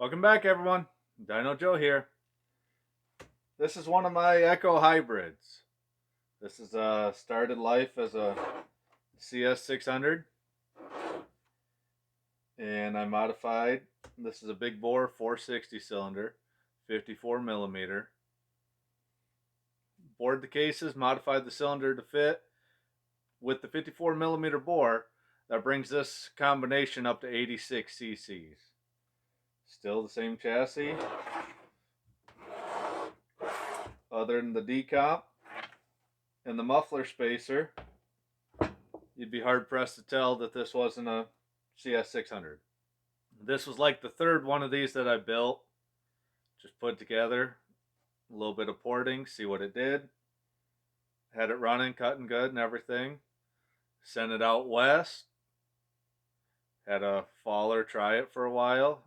Welcome back, everyone. Dyno Joe here. This is one of my Echo hybrids. This is started life as a CS600, and I modified. This is a big bore 460 cylinder, 54 millimeter. Bored the cases, modified the cylinder to fit. With the 54 millimeter bore, that brings this combination up to 86 cc's. Still the same chassis, other than the decomp and the muffler spacer. You'd be hard pressed to tell that this wasn't a CS600. This was like the third one of these that I built. Just put together, a little bit of porting, see what it did. Had it running, cutting good and everything. Sent it out west. Had a faller try it for a while.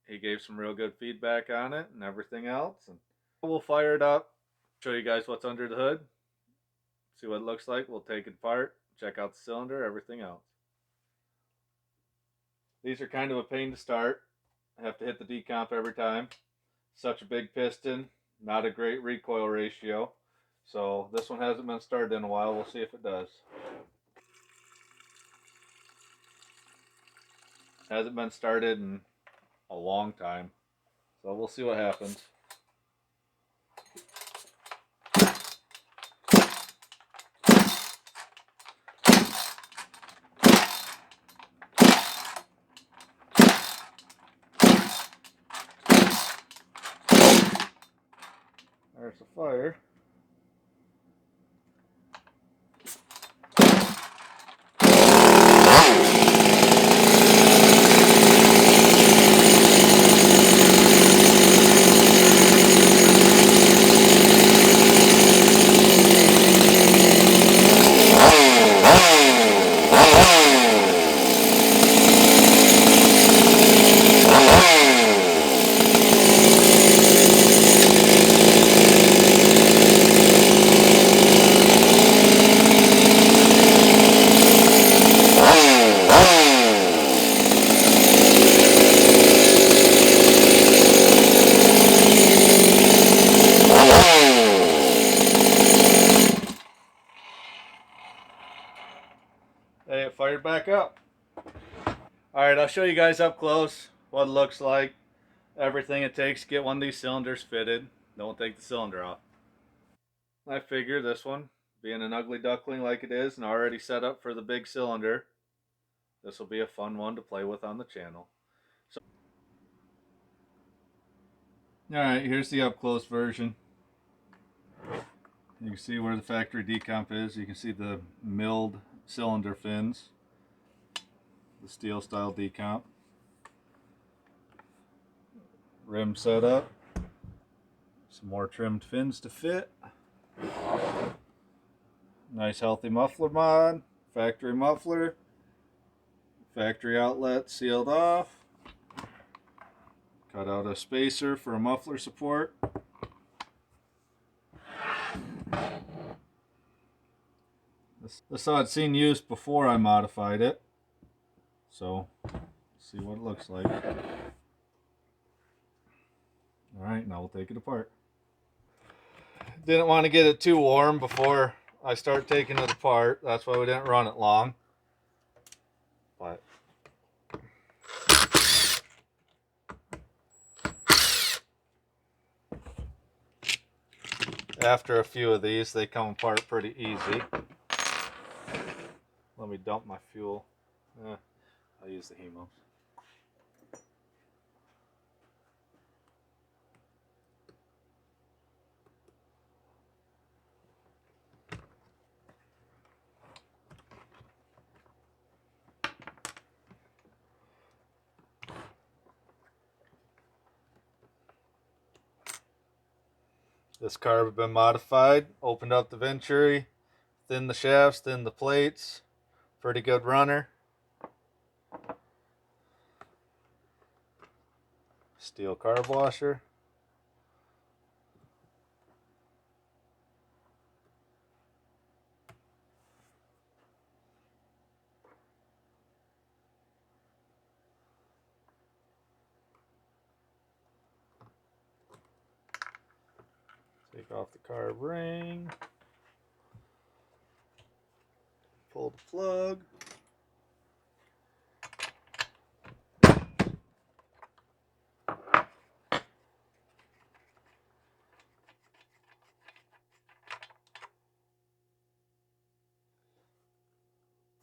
He gave some real good feedback on it and everything else. And we'll fire it up, show you guys what's under the hood, see what it looks like. We'll take it apart, check out the cylinder, everything else. These are kind of a pain to start. I have to hit the decomp every time. Such a big piston, not a great recoil ratio. So this one hasn't been started in a while. We'll see if it does. Hasn't been started in a long time. So we'll see what happens. There's a fire. Hey, it fired back up. Alright, I'll show you guys up close what it looks like. Everything it takes to get one of these cylinders fitted. Don't take the cylinder off. I figure this one, being an ugly duckling like it is and already set up for the big cylinder, this will be a fun one to play with on the channel. So, alright, here's the up close version. You can see where the factory decomp is. You can see the milled cylinder fins, the Stihl style decomp. Rim setup, some more trimmed fins to fit. Nice healthy muffler mod, factory muffler, factory outlet sealed off. Cut out a spacer for a muffler support. This I'd seen used before I modified it, so see what it looks like. Alright, now we'll take it apart. Didn't want to get it too warm before I start taking it apart. That's why we didn't run it long. But after a few of these, they come apart pretty easy. Let me dump my fuel. I'll use the hemos. This carb had been modified, opened up the venturi, thinned the shafts, thinned the plates. Pretty good runner. Steel carb washer. Take off the carb ring. Pull the plug.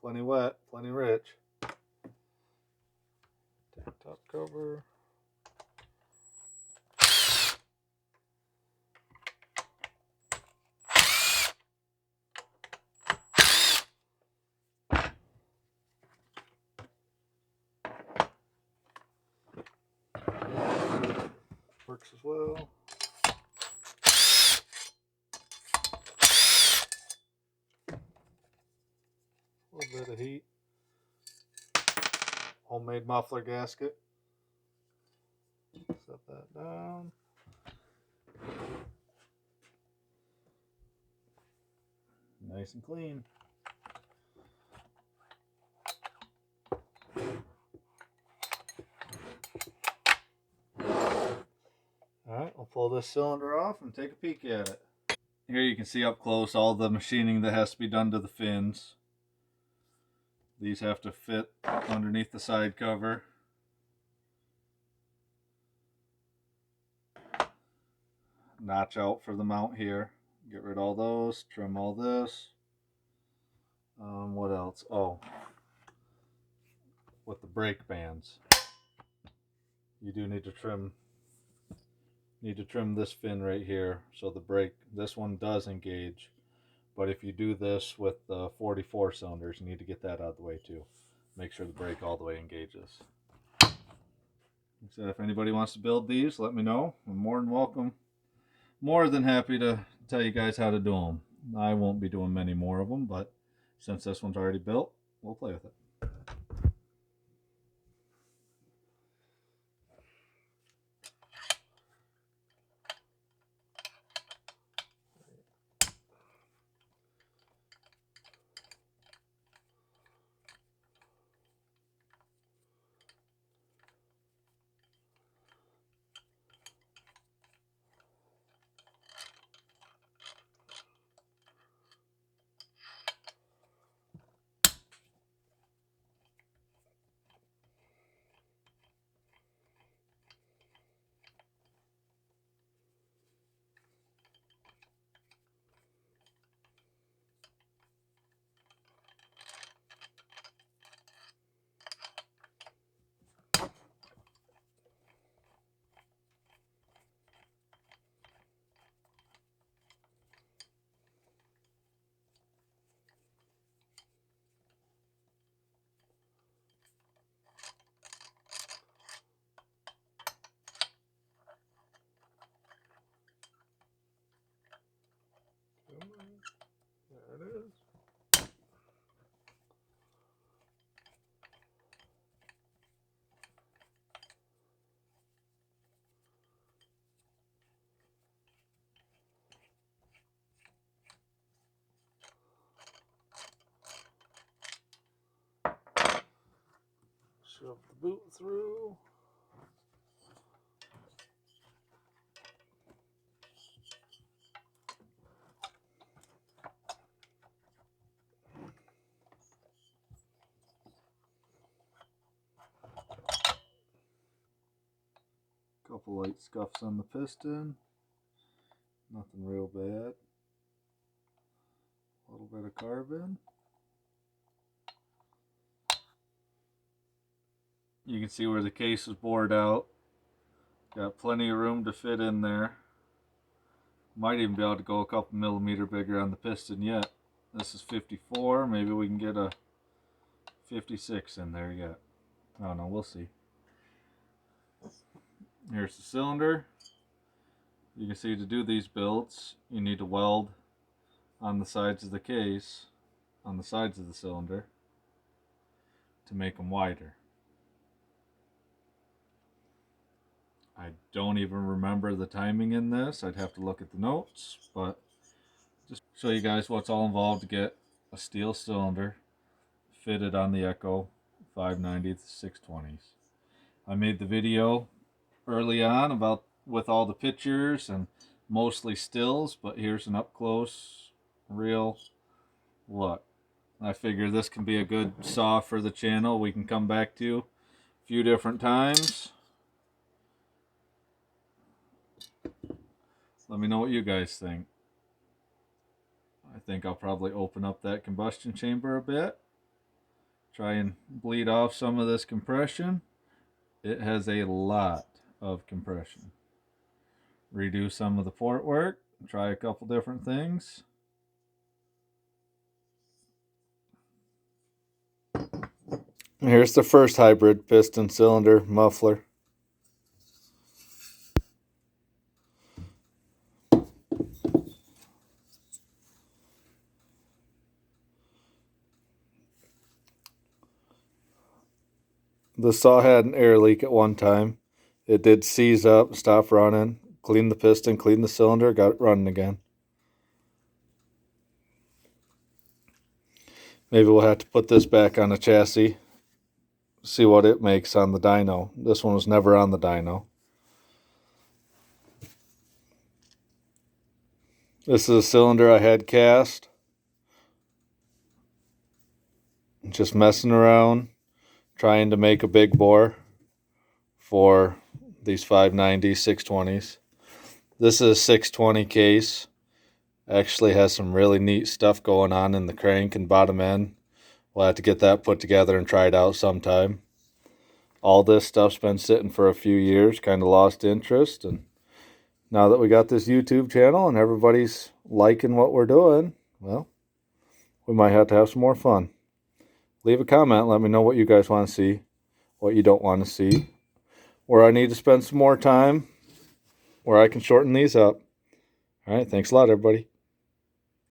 Plenty wet, plenty rich. Tank top cover. Works as well. A little bit of heat. Homemade muffler gasket. Set that down. Nice and clean. Alright, I'll pull this cylinder off and take a peek at it. Here you can see up close all the machining that has to be done to the fins. These have to fit underneath the side cover. Notch out for the mount here. Get rid of all those, trim all this. What else? Oh, with the brake bands, you do need to trim this fin right here so the brake, this one does engage, but if you do this with the 44 cylinders, you need to get that out of the way too. Make sure the brake all the way engages. So if anybody wants to build these, let me know. I'm more than welcome, more than happy to tell you guys how to do them. I won't be doing many more of them, but since this one's already built, we'll play with it. There it is. Shove the boot through. Couple light scuffs on the piston. Nothing real bad. A little bit of carbon. You can see where the case is bored out. Got plenty of room to fit in there. Might even be able to go a couple millimeter bigger on the piston yet. This is 54. Maybe we can get a 56 in there yet. I don't know. We'll see. Here's the cylinder. You can see to do these builds, you need to weld on the sides of the case, on the sides of the cylinder, to make them wider. I don't even remember the timing in this. I'd have to look at the notes, but just show you guys what's all involved to get a Stihl cylinder fitted on the Echo 590 620s. I made the video early on about with all the pictures and mostly stills, but here's an up close, real look. I figure this can be a good saw for the channel. We can come back to a few different times. Let me know what you guys think. I think I'll probably open up that combustion chamber a bit. Try and bleed off some of this compression. It has a lot of compression. Redo some of the port work. Try a couple different things. Here's the first hybrid piston cylinder muffler. The saw had an air leak at one time. It did seize up, stop running, clean the piston, clean the cylinder, got it running again. Maybe we'll have to put this back on the chassis, see what it makes on the dyno. This one was never on the dyno. This is a cylinder I had cast. Just messing around, trying to make a big bore for these 590s, 620s. This is a 620 case. Actually has some really neat stuff going on in the crank and bottom end. We'll have to get that put together and try it out sometime. All this stuff's been sitting for a few years, kind of lost interest, and now that we got this YouTube channel and everybody's liking what we're doing, well, we might have to have some more fun. Leave a comment, let me know what you guys want to see, what you don't want to see, where I need to spend some more time, where I can shorten these up. All right, thanks a lot, everybody.